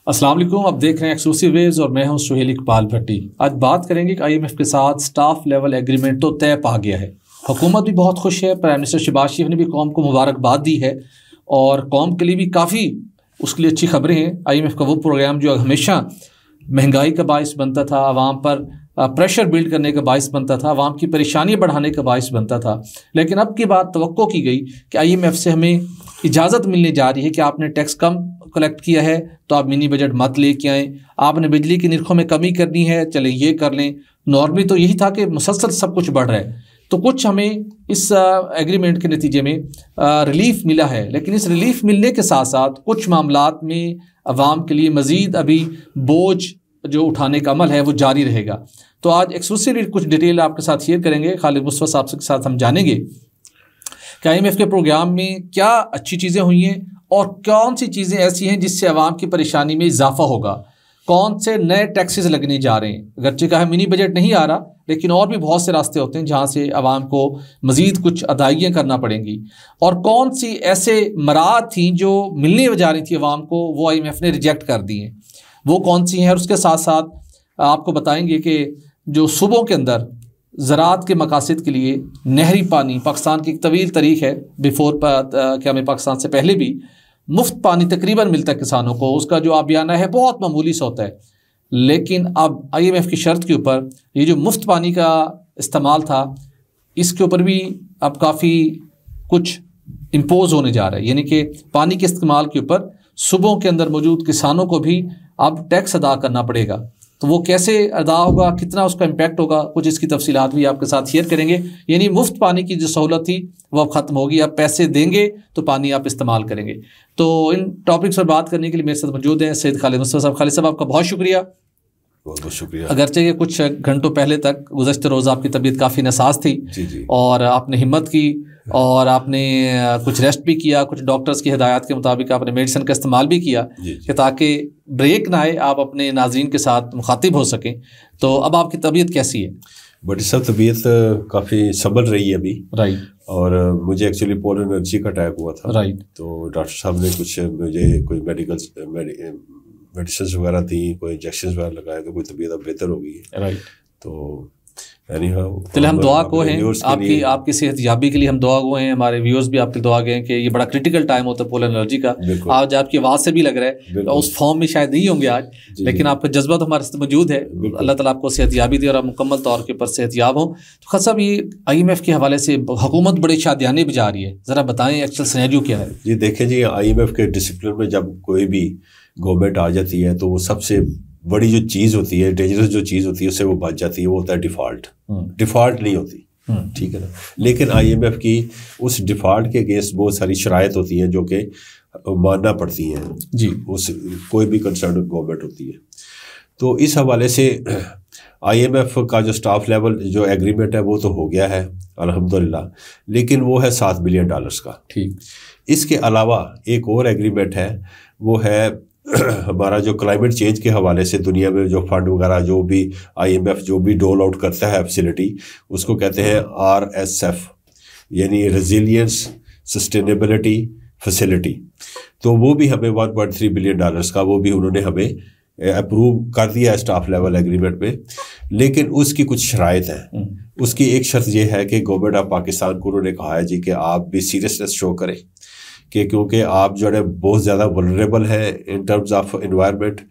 अस्सलाम वालेकुम, आप देख रहे हैं एक्सक्लूसिव वेव्स और मैं हूं सुहेल इकबाल भट्टी। आज बात करेंगे कि IMF के साथ स्टाफ लेवल एग्रीमेंट तो तय पा गया है। हुकूमत भी बहुत खुश है, प्राइम मिनिस्टर शहबाज शरीफ ने भी कौम को मुबारकबाद दी है और कौम के लिए भी काफ़ी उसके लिए अच्छी खबरें हैं। IMF का वो प्रोग्राम जो हमेशा महंगाई का बायस बनता था, आवाम पर प्रेशर बिल्ड करने का बायस बनता था, आवाम की परेशानी बढ़ाने का बायस बनता था, लेकिन अब की बात तवक्को की गई कि IMF से हमें इजाज़त मिलने जा रही है कि आपने टैक्स कम कलेक्ट किया है तो आप मिनी बजट मत लेके आएँ, आपने बिजली की निर्खों में कमी करनी है, चले ये कर लें। नॉर्मली तो यही था कि मुसलसल सब कुछ बढ़ रहा है, तो कुछ हमें इस एग्रीमेंट के नतीजे में रिलीफ मिला है, लेकिन इस रिलीफ मिलने के साथ साथ कुछ मामलात में अवाम के लिए मज़ीद अभी बोझ जो उठाने का अमल है वो जारी रहेगा। तो आज एक्सक्लूसिवली कुछ डिटेल आपके साथ शेयर करेंगे। खालिद मुस्तफा साहब के साथ हम जानेंगे कि IMF के प्रोग्राम में क्या अच्छी चीज़ें हुई हैं और कौन सी चीज़ें ऐसी हैं जिससे अवाम की परेशानी में इजाफा होगा, कौन से नए टैक्सेस लगने जा रहे हैं। अगरचे कहा मिनी बजट नहीं आ रहा, लेकिन और भी बहुत से रास्ते होते हैं जहाँ से अवाम को मज़ीद कुछ अदायगियाँ करना पड़ेंगी, और कौन सी ऐसे मराहत थी जो मिलने जा रही थी अवाम को, वो IMF ने रिजेक्ट कर दी हैं, वो कौन सी हैं। और उसके साथ साथ आपको बताएंगे कि जो सूबों के अंदर ज़राअत के मकासद के लिए नहरी पानी, पाकिस्तान की एक तवील तारीख है, बिफोर क्या में पाकिस्तान से पहले भी मुफ्त पानी तकरीबन मिलता है किसानों को, उसका जो आबियाना है बहुत मामूली सा होता है, लेकिन अब IMF की शर्त के ऊपर ये जो मुफ्त पानी का इस्तेमाल था इसके ऊपर भी अब काफ़ी कुछ इम्पोज होने जा रहा है, यानी कि पानी के इस्तेमाल के ऊपर सूबों के अंदर मौजूद किसानों को भी अब टैक्स अदा करना पड़ेगा। तो वो कैसे अदा होगा, कितना उसका इम्पैक्ट होगा, कुछ इसकी तफसीलात भी आपके साथ शेयर करेंगे। यानी मुफ्त पानी की जो सहूलत थी वो अब ख़त्म होगी, अब पैसे देंगे तो पानी आप इस्तेमाल करेंगे। तो इन टॉपिक्स पर बात करने के लिए मेरे साथ मौजूद हैं सैयद खालिद मुस्तफा साहब। खालिद साहब, आपका बहुत शुक्रिया। बहुत बहुत शुक्रिया। अगरचे कि कुछ घंटों पहले तक गुज़श्ते रोज़ आपकी तबीयत काफ़ी नासाज थी जी। और आपने हिम्मत की और आपने कुछ रेस्ट भी किया, कुछ डॉक्टर्स की हिदायत के मुताबिक आपने मेडिसिन का इस्तेमाल भी किया कि ताकि ब्रेक ना आए, आप अपने नाज़रीन के साथ मुखातिब हो सकें। तो अब आपकी तबीयत कैसी है? बड़ी सब तबीयत काफ़ी संभल रही है अभी। राइट। और मुझे एक्चुअली पोल एनर्जी का अटैक हुआ था। राइट। तो डॉक्टर साहब ने कुछ मुझे कोई मेडिसिन वगैरह थी, कोई इंजेक्शन वगैरह लगाए, तो कोई तबीयत अब बेहतर हो गई है। राइट। तो हम दुआ को हैं आपकी सेहत याबी के लिए, हम दुआ को हैं, हमारे व्यूअर्स भी आपकी दुआ गए कि ये बड़ा क्रिटिकल टाइम होता है पोल एनर्जी का। आज आपकी आवाज़ से भी लग रहा है उस फॉर्म में शायद नहीं होंगे आज, लेकिन आपका जज्बा तो हमारे साथ मौजूद है। अल्लाह ताला आपको सेहत याबी दे और आप मुकम्मल तौर के ऊपर सेहत याब हों। तो खास साहब, ये IMF के हवाले से हुकूमत बड़े शादियाने भी जा रही है, ज़रा बताएं एक्चुअल सिनेरियो क्या है? जी देखें जी, IMF के डिसिप्लिन में जब कोई भी गवर्नमेंट आ जाती है तो वो सबसे बड़ी जो चीज़ होती है, डेंजरस जो चीज़ होती है, उससे वो बच जाती है, वो होता है डिफ़ॉल्ट। डिफ़ॉल्ट नहीं होती, ठीक है ना। लेकिन IMF की उस डिफ़ॉल्ट के अगेंस्ट बहुत सारी शराइत होती हैं जो कि मानना पड़ती हैं जी, उस कोई भी कंसर्न गवर्नमेंट होती है। तो इस हवाले से IMF का जो स्टाफ लेवल जो एग्रीमेंट है वो तो हो गया है अल्हम्दुलिल्लाह, लेकिन वो है $7 बिलियन का। ठीक। इसके अलावा एक और एग्रीमेंट है, वो है हमारा जो क्लाइमेट चेंज के हवाले से दुनिया में जो फंड वगैरह जो भी IMF जो भी डोल आउट करता है फैसिलिटी, उसको कहते हैं RSF, यानी रेजिलियंस सस्टेनेबिलिटी फैसिलिटी। तो वो भी हमें $1.3 बिलियन का वो भी उन्होंने हमें अप्रूव कर दिया है स्टाफ लेवल एग्रीमेंट में। लेकिन उसकी कुछ शराइत हैं। उसकी एक शर्त ये है कि गवर्नमेंट ऑफ पाकिस्तान को उन्होंने कहा है जी कि आप भी सीरियसनेस शो करें कि क्योंकि आप जो है बहुत ज़्यादा वल्नरेबल है इन टर्म्स ऑफ एनवायरनमेंट,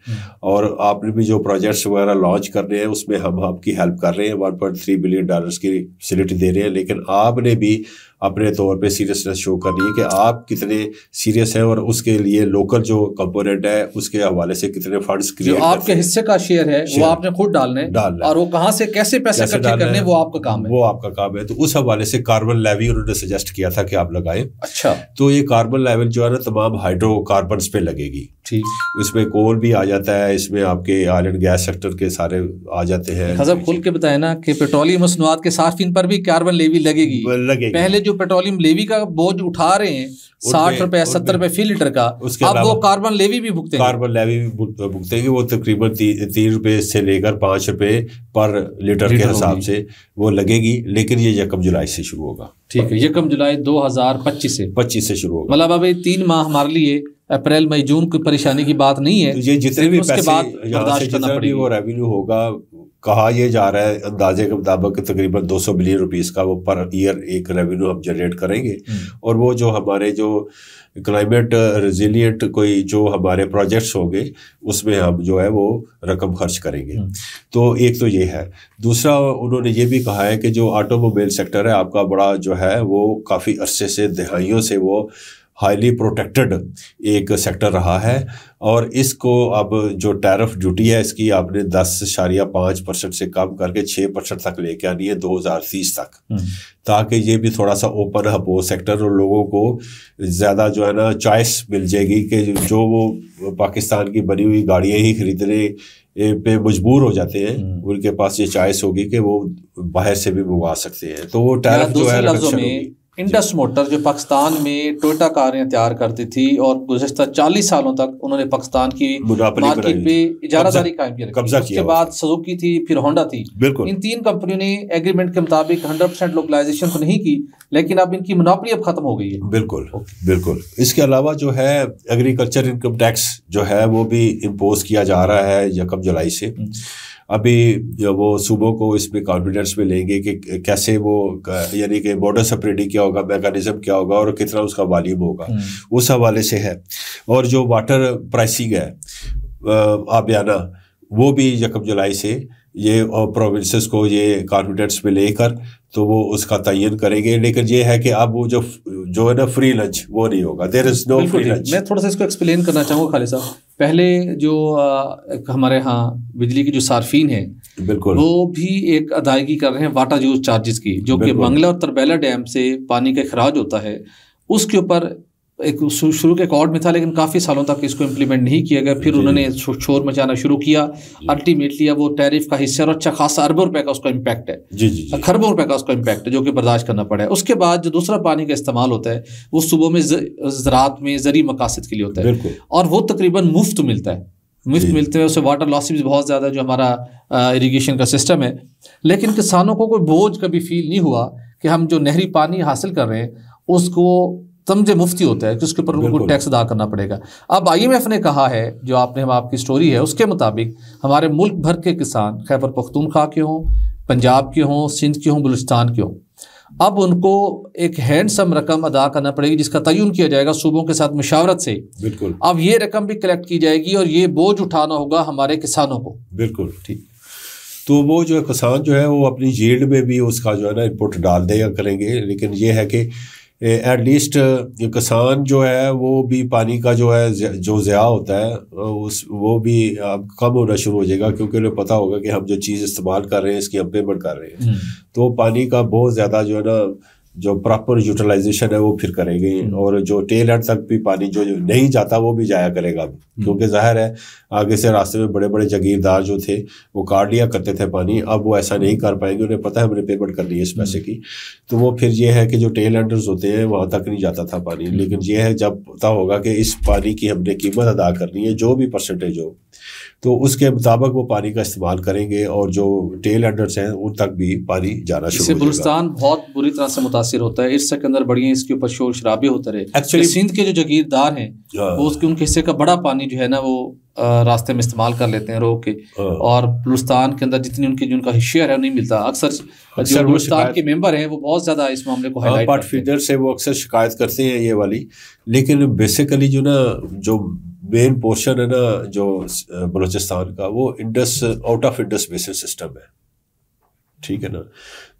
और आपने भी जो प्रोजेक्ट्स वगैरह लॉन्च कर रहे हैं उसमें हम आपकी हेल्प कर रहे हैं, $1.3 बिलियन की फैसिलिटी दे रहे हैं, लेकिन आपने भी अपने तौर पे सीरियसनेस शो करनी है कि आप कितने सीरियस हैं और उसके लिए लोकल जो कंपोनेंट है उसके हवाले से कितने फंड्स क्रिएट, जो आपके हिस्से का शेयर है वो आपने खुद डालना है और वो कहाँ से कैसे पैसे इकट्ठे करने वो आपका काम है, वो आपका काम है। तो उस हवाले से कार्बन लेवी उन्होंने सजेस्ट किया था कि आप लगाएं। अच्छा। तो ये कार्बन लेवल जो है ना तमाम हाइड्रोकार्बन पे लगेगी। ठीक। इसमें कोल भी आ जाता है, इसमें आपके ऑयल एंड गैस सेक्टर के सारे आ जाते हैं। सब खुल के बताए ना कि पेट्रोलियम मसनूआत के सार्फिन पर भी कार्बन लेवी लगेगी। पहले जो पेट्रोलियम लेवी का बोझ उठा रहे हैं 60 रुपए 70 रुपए फी लीटर का, अब वो कार्बन लेवी भी भुगतेंगे। कार्बन लेवी भी भुगतेंगे, वो तकरीबन 3 रुपए से लेकर 5 रुपए पर लीटर के हिसाब से वो लगेगी। लेकिन ये 1 जुलाई से शुरू होगा। ठीक है, 1 जुलाई 2025 से 25 से शुरू होगा। मतलब अब 3 माह हमारे लिए अप्रैल मई जून की परेशानी की बात नहीं है। ये जितने भी उसके पैसे बाद यहाँ से जितना भी वो रेवेन्यू होगा, कहा यह जा रहा है अंदाजे के मुताबिक तकरीबन 200 बिलियन रुपीस का वो पर ईयर एक रेवेन्यू हम जनरेट करेंगे। और वो जो हमारे जो क्लाइमेट रेजिलिएंट कोई जो हमारे प्रोजेक्ट्स होंगे उसमें हम जो है वो रकम खर्च करेंगे। तो एक तो ये है। दूसरा उन्होंने ये भी कहा है कि जो ऑटोमोबाइल सेक्टर है आपका बड़ा जो है वो काफ़ी अरसे से, दहाइयों से वो हाईली प्रोटेक्टेड एक सेक्टर रहा है, और इसको अब जो टैरिफ ड्यूटी है इसकी आपने 10.5% से कम करके 6% तक लेके आनी है 2030 तक, ताकि ये भी थोड़ा सा ओपन अप हो सेक्टर और लोगों को ज़्यादा जो है ना चॉइस मिल जाएगी कि जो वो पाकिस्तान की बनी हुई गाड़ियाँ ही खरीदने पे मजबूर हो जाते हैं, उनके पास ये चॉइस होगी कि वो बाहर से भी मंगवा सकते हैं। तो वो टैरिफ जो है रिडक्शन होगी। इंडस मोटर जो पाकिस्तान में टोयोटा कारें तैयार करती थी और गुज़श्ता 40 सालों तक उन्होंने पाकिस्तान की मार्केट पे इजारादारी कायम की, कब्जा किया। उसके बाद सुजुकी थी, फिर होंडा थी। इन तीन कंपनियों ने एग्रीमेंट के मुताबिक 100% लोकलाइजेशन तो नहीं की, लेकिन अब इनकी मोनोपोली अब खत्म हो गई है। बिल्कुल बिल्कुल। इसके अलावा जो है एग्रीकल्चर इनकम टैक्स जो है वो भी इम्पोज किया जा रहा है 1 जुलाई से। अभी वो सूबों को इसमें कॉन्फिडेंस में लेंगे कि कैसे वो, यानी कि मोडस ऑपरेंडी क्या होगा, मैकेनिज्म क्या होगा और कितना उसका वॉल्यूम होगा, उस हवाले से है। और जो वाटर प्राइसिंग है आबियाना, वो भी 1 जुलाई से ये प्रोविंसेस को ये कॉन्फिडेंस में लेकर तो वो उसका तयन करेंगे। लेकिन ये है कि अब वो जो है ना फ्री लंच वो नहीं होगा, there is no free lunch. मैं थोड़ा सा इसको एक्सप्लेन करना चाहूँगा खालिद साहब। पहले जो हमारे यहाँ बिजली की जो सार्फिन है, बिल्कुल, वो भी एक अदायगी कर रहे हैं वाटर यूज चार्जेस की, जो कि मंगला और तरबेला डैम से पानी का खराज होता है, उसके ऊपर एक शुरू के अकॉर्ड में था, लेकिन काफ़ी सालों तक इसको इम्प्लीमेंट नहीं किया गया। फिर उन्होंने शोर मचाना शुरू किया। अल्टीमेटली अब वो टैरिफ का हिस्सा और अच्छा खासा अरबों रुपए का उसका इम्पैक्ट है, खरबों रुपए का उसका इम्पैक्ट है, जो कि बर्दाश्त करना पड़ा है। उसके बाद जो दूसरा पानी का इस्तेमाल होता है वो सुबह में ज़राअत में ज़री मकासद के लिए होता है, और वो तकरीबन मुफ्त मिलता है। मुफ्त मिलते हैं, उससे वाटर लॉसेस बहुत ज़्यादा जो हमारा इरीगेशन का सिस्टम है। लेकिन किसानों को कोई बोझ कभी फील नहीं हुआ कि हम जो नहरी पानी हासिल कर रहे हैं उसको समझे मुफ्ती होता है कि उसके ऊपर उनको टैक्स अदा करना पड़ेगा। अब IMF ने कहा है, जो आपने हम आपकी स्टोरी है उसके मुताबिक हमारे मुल्क भर के किसान, खैबर पख्तूनख्वा के हों, पंजाब के हों, सिंध के हों, बलूचिस्तान के हों, अब उनको एक हैंडसम रकम अदा करना पड़ेगी, जिसका तयन किया जाएगा सूबों के साथ मुशावरत से। बिल्कुल। अब ये रकम भी कलेक्ट की जाएगी और ये बोझ उठाना होगा हमारे किसानों को। बिल्कुल ठीक। तो वो जो है किसान जो है वो अपनी यील्ड में भी उसका जो है ना इनपुट डाल देगा करेंगे। लेकिन ये है कि एटलीस्ट किसान जो है वो भी पानी का जो है जो ज़िया होता है वो भी अब कम होना शुरू हो जाएगा, क्योंकि उन्हें पता होगा कि हम जो चीज़ इस्तेमाल कर रहे हैं इसकी हम पेमेंट कर रहे हैं। तो पानी का बहुत ज़्यादा जो है ना जो प्रॉपर यूटिलाइजेशन है वो फिर करेंगे, और जो टेल एंड तक भी पानी जो नहीं जाता वो भी जाया करेगा, क्योंकि जाहिर है आगे से रास्ते में बड़े बड़े जागीरदार जो थे वो काट लिया करते थे पानी, अब वो ऐसा नहीं कर पाएंगे, उन्हें पता है हमने पेमेंट करनी है इस पैसे की। तो वो फिर ये है कि जो टेल एंडर्स होते हैं वहाँ तक नहीं जाता था पानी। लेकिन ये है जब पता होगा कि इस पानी की हमने कीमत अदा करनी है, जो भी परसेंटेज हो, तो उसके मुताबिक वो पानी का इस्तेमाल करेंगे, और जो टेल एंडर्स हैं उन तक भी पानी जाना शुरू हो जाएगा। बलूचिस्तान बहुत बुरी तरह से मुतासिर होता है, इस के अंदर बढ़िया इसके ऊपर शोर शराबे होते रहे। एक्चुअली सिंध के जो जागीरदार हैं वो उसके उनके हिस्से का बड़ा पानी जो है ना वो रास्ते में इस्तेमाल कर लेते हैं रोक के, और बलूचिस्तान के अंदर जितनी उनकी जो उनका शेयर है नहीं मिलता। अक्सर जो बलूचिस्तान के मेंबर हैं वो बहुत ज़्यादा इस मामले को हाईलाइट करते हैं। फीडर से वो अक्सर शिकायत करते हैं ये वाली। लेकिन बेसिकली जो ना जो मेन पोर्शन है ना जो बलूचिस्तान का, वो Indus out of Indus basin system है, ठीक है ना।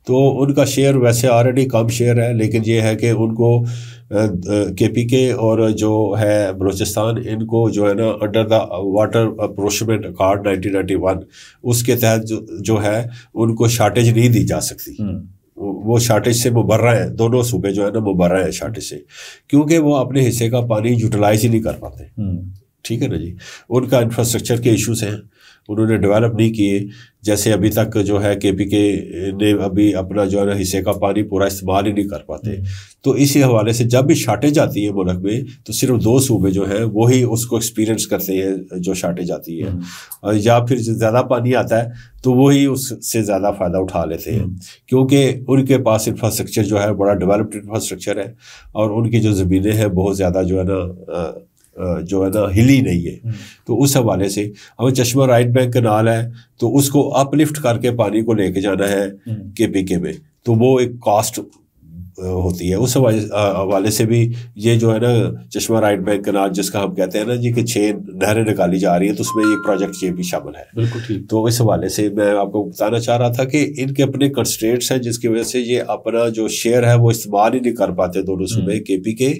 तो उनका शेयर वैसे ऑलरेडी कम शेयर है, लेकिन ये है कि उनको KPK और जो है बलूचिस्तान, इनको जो है ना अंडर द वाटर अप्रोचमेंट अकॉर्ड 1991 उसके तहत जो है उनको शार्टेज नहीं दी जा सकती। वो शार्टेज से मुबर्रा है, दोनों सूबे जो है ना मुबर्रा है शार्टेज से, क्योंकि वो अपने हिस्से का पानी यूटिलाइज ही नहीं कर पाते। ठीक है ना जी। उनका इंफ्रास्ट्रक्चर के इश्यूज हैं, उन्होंने डेवलप नहीं किए। जैसे अभी तक जो है KPK ने अभी अपना जो है ना हिस्से का पानी पूरा इस्तेमाल ही नहीं कर पाते। तो इसी हवाले से जब भी शार्टेज आती है मुल्क में, तो सिर्फ 2 सूबे जो हैं वही उसको एक्सपीरियंस करते हैं जो शार्टेज आती है, या फिर ज़्यादा पानी आता है तो वही उससे ज़्यादा फ़ायदा उठा लेते हैं, क्योंकि उनके पास इंफ्रास्ट्रक्चर जो है बड़ा डेवलप्ड इंफ्रास्ट्रक्चर है, और उनकी जो ज़मीनें हैं बहुत ज़्यादा जो है ना जो है ना हिली नहीं है। तो उस हवाले से हमें चश्मा राइट बैंक कैनाल है तो उसको अपलिफ्ट करके पानी को लेके जाना है KPK में, तो वो एक कॉस्ट होती है। उस हवाले से भी ये जो है ना चश्मा राइट बैंक कैनाल जिसका हम कहते हैं ना जी कि 6 नहरें निकाली जा रही है, तो उसमें एक प्रोजेक्ट ये भी शामिल है। बिल्कुल ठीक। तो इस हवाले से मैं आपको बताना चाह रहा था कि इनके अपने कंस्ट्रेंट्स हैं जिसकी वजह से ये अपना जो शेयर है वो इस्तेमाल ही नहीं कर पाते दोनों सूबे KPK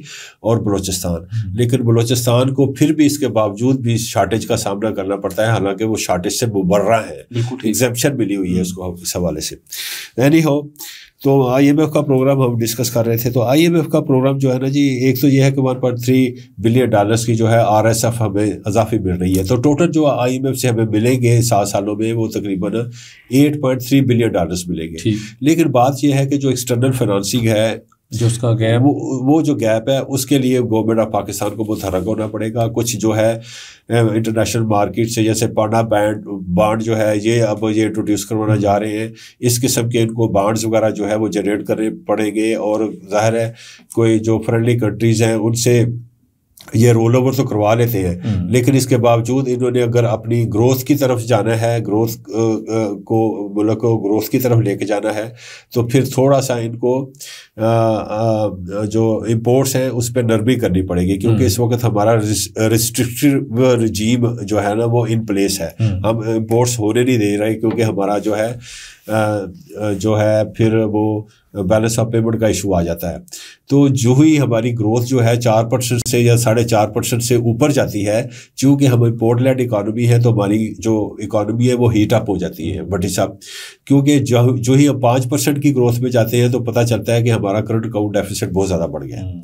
और बलोचिस्तान। लेकिन बलोचिस्तान को फिर भी इसके बावजूद भी शार्टेज का सामना करना पड़ता है, हालांकि वो शार्टेज से मुबर्रा है, एग्जेम्पशन मिली हुई है उसको इस हवाले से। एनी हो, तो IMF का प्रोग्राम हम डिस्कस कर रहे थे। तो IMF का प्रोग्राम जो है ना जी, एक तो ये है कि $1.3 बिलियन की जो है RSF हमें इजाफी मिल रही है। तो टोटल जो IMF से हमें मिलेंगे 7 सालों में वो तकरीबन $8.3 बिलियन मिलेंगे। लेकिन बात यह है कि जो एक्सटर्नल फाइनेंसिंग है, जो उसका गैप, वो जो गैप है उसके लिए गवर्नमेंट ऑफ पाकिस्तान को मुतहर्रिक होना पड़ेगा। कुछ जो है इंटरनेशनल मार्केट से जैसे पाना बांड जो है ये अब ये इंट्रोड्यूस करवाना जा रहे हैं, इस किस्म के इनको बांड्स वगैरह जो है वो जनरेट करने पड़ेंगे। और जाहिर है कोई जो फ्रेंडली कंट्रीज़ हैं उनसे ये रोल ओवर तो करवा लेते हैं, लेकिन इसके बावजूद इन्होंने अगर अपनी ग्रोथ की तरफ जाना है, ग्रोथ को मुल्क को ग्रोथ की तरफ लेके जाना है, तो फिर थोड़ा सा इनको जो इंपोर्ट्स हैं उस पर नरमी करनी पड़ेगी, क्योंकि इस वक्त हमारा रिस्ट्रिक्टिव रजीम जो है ना वो इन प्लेस है। हम इंपोर्ट्स होने नहीं दे रहे क्योंकि हमारा जो है फिर वो बैलेंस ऑफ पेमेंट का इशू आ जाता है। तो जो ही हमारी ग्रोथ जो है 4% से या 4.5% से ऊपर जाती है, चूँकि हम इंपोर्ट लेड इकॉनमी है तो हमारी जो इकॉनमी है वो हीट अप हो जाती है भट्टी साहब। क्योंकि जो ही हम 5% की ग्रोथ में जाते हैं तो पता चलता है कि हमारा करंट अकाउंट डेफिसिट बहुत ज़्यादा बढ़ गया है।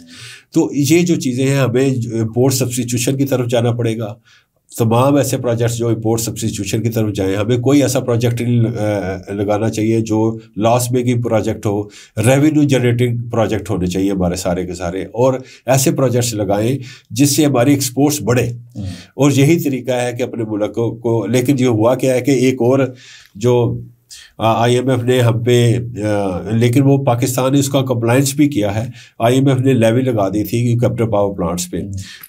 तो ये जो चीज़ें हैं हमें इंपोर्ट सब्स्टिट्यूशन की तरफ जाना पड़ेगा। तमाम ऐसे प्रोजेक्ट्स जो इंपोर्ट सब्स्टिट्यूशन की तरफ जाएं, हमें कोई ऐसा प्रोजेक्ट नहीं लगाना चाहिए जो लॉस मेकिंग प्रोजेक्ट हो, रेवेन्यू जनरेटिंग प्रोजेक्ट होने चाहिए हमारे सारे के सारे, और ऐसे प्रोजेक्ट्स लगाएं जिससे हमारी एक्सपोर्ट्स बढ़े। और यही तरीका है कि अपने मुल्क को लेकिन ये हुआ क्या है कि एक और जो IMF ने हम पे लेकिन वो पाकिस्तान ने उसका कंप्लायंस भी किया है। IMF ने लेवी लगा दी थी कि कैपिटल पावर प्लांट्स पे,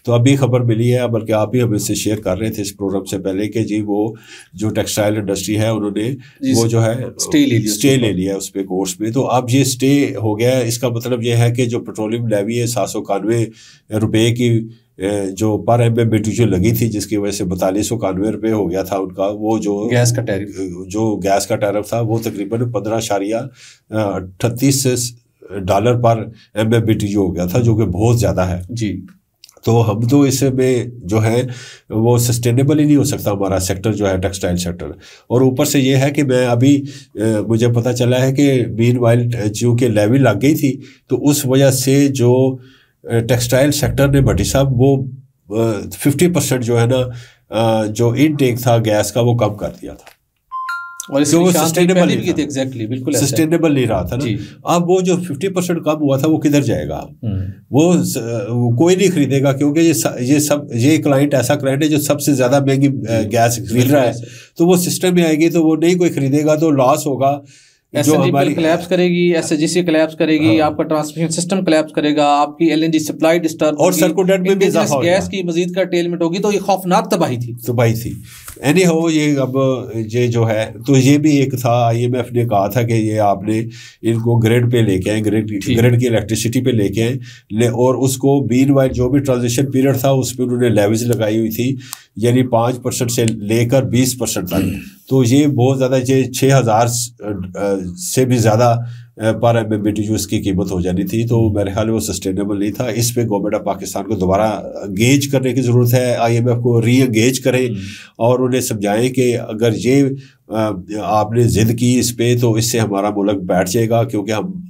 तो अभी खबर मिली है, बल्कि आप ही हमें से शेयर कर रहे थे इस प्रोग्राम से पहले कि जी वो जो टेक्सटाइल इंडस्ट्री है उन्होंने वो जो है स्टे ले लिया उस पे कोर्स में। तो अब ये स्टे हो गया है, इसका मतलब ये है कि जो पेट्रोलियम लेवी है 791 रुपये की जो पर MMBTU जो लगी थी, जिसकी वजह से 4291 रुपये हो गया था उनका, वो जो गैस का टैरिफ था वो तकरीबन $15.38 पर MMBTU हो गया था, जो कि बहुत ज़्यादा है जी। तो हम तो इसमें जो है वो सस्टेनेबल ही नहीं हो सकता हमारा सेक्टर जो है टेक्सटाइल सेक्टर। और ऊपर से ये है कि मैं अभी मुझे पता चला है कि मीनवाइल चूँकि लेवी लग गई थी तो उस वजह से जो टेक्सटाइल सेक्टर ने भट्टी साहब वो 50% जो है ना जो इनटेक था गैस का वो कम कर दिया था, और इसको सस्टेनेबल नहीं रहा था ना। अब वो जो 50% कम हुआ था वो किधर जाएगा? वो कोई नहीं खरीदेगा, क्योंकि ये क्लाइंट ऐसा क्लाइंट है जो सबसे ज्यादा महंगी गैस खरीद रहा है, तो वो सिस्टम में आएगी तो वो नहीं कोई खरीदेगा, तो लॉस होगा। जो हमारी कोलैप्स करेगी, SHGC कोलैप्स करेगी, आपका ट्रांसमिशन सिस्टम कोलैप्स करेगा, आपकी LNG सप्लाई डिस्टर्ब और सर्कुलेट में भी इजाफा होगा, गैस की मजीद कर्टेलमेंट होगी। तो ये खौफनाक तबाही थी। एनी हो, ये अब ये जो है तो ये भी एक था, IMF ने कहा था कि ये आपने इनको ग्रिड पे लेके आए, ग्रिड की इलेक्ट्रिसिटी पे लेके आए, और उसको मीनवाइल जो भी ट्रांजिशन पीरियड था उस पर उन्होंने लेविज लगाई हुई थी, यानी 5% से लेकर 20% तक। तो ये बहुत ज़्यादा, ये 6000 से भी ज़्यादा पर MMBTU की कीमत हो जानी थी। तो मेरे ख्याल में वो सस्टेनेबल नहीं था। इस पे गवर्नमेंट ऑफ पाकिस्तान को दोबारा एंगेज करने की ज़रूरत है, IMF को री एंगेज करें और उन्हें समझाएं कि अगर ये आपने ज़िद की इस पे तो इससे हमारा मुल्क बैठ जाएगा, क्योंकि हम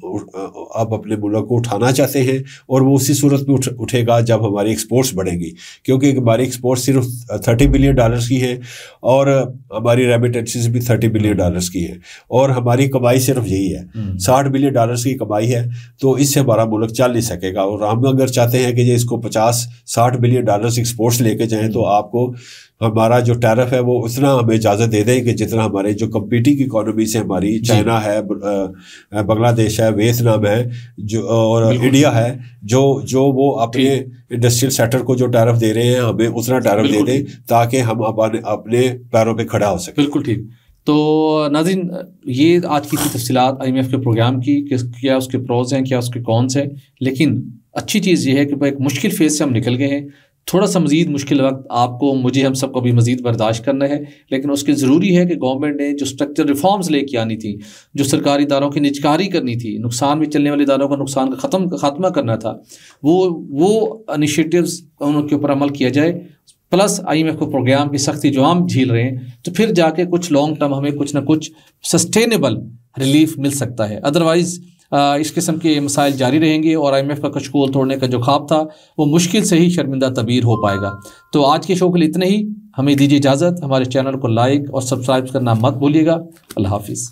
अब अपने मुल्क को उठाना चाहते हैं, और वो उसी सूरत में उठेगा जब हमारी एक्सपोर्ट्स बढ़ेंगी, क्योंकि हमारी एक्सपोर्ट सिर्फ $30 बिलियन की है और हमारी रेमिटेंसेस भी $30 बिलियन की है, और हमारी कमाई सिर्फ यही है, $60 बिलियन की कमाई है। तो इससे हमारा मुल्क चल नहीं सकेगा, और हम अगर चाहते हैं कि ये इसको 50-60 बिलियन एक्सपोर्ट्स लेके जाएं तो आपको हमारा जो टैरिफ है वो उतना हमें इजाज़त दे दें कि जितना हमारे जो कम्पीटिंग इकोनॉमी से हमारी चाइना है, बांग्लादेश है, वियतनाम है जो और इंडिया है, जो वो अपने इंडस्ट्रियल सेक्टर को जो टैरिफ दे रहे हैं हमें उतना टैरिफ दे दें ताकि हम अपने पैरों पे खड़ा हो सके। बिल्कुल ठीक। तो नाज़रीन, ये आज की थी तफसीलात IMF के प्रोग्राम की, क्या उसके प्रोज हैं, क्या उसके कॉन्स हैं। लेकिन अच्छी चीज़ ये है कि एक मुश्किल फेज़ से हम निकल गए हैं। थोड़ा सा मज़ीद मुश्किल वक्त आपको, मुझे, हम सबको भी मज़ीद बर्दाश्त करना है, लेकिन उसके ज़रूरी है कि गवर्नमेंट ने जो स्ट्रक्चर रिफॉर्म्स लेके आनी थी, जो सरकारी इदारों की निजकारी करनी थी, नुकसान में चलने वाले इदारों का नुकसान का खात्मा करना था, वो इनिशिएटिव्स उनके ऊपर अमल किया जाए। प्लस IMF को प्रोग्राम की सख्ती जो हम झेल रहे हैं, तो फिर जाके कुछ लॉन्ग टर्म हमें कुछ ना कुछ सस्टेनेबल रिलीफ मिल सकता है। अदरवाइज़ इस किस्म के मसाइल जारी रहेंगे और IMF का कशकोल तोड़ने का जो ख्वाब था वो मुश्किल से ही शर्मिंदा तबीर हो पाएगा। तो आज के शो के लिए इतना ही। हमें दीजिए इजाज़त। हमारे चैनल को लाइक और सब्सक्राइब करना मत भूलिएगा। अल्लाह हाफिज़।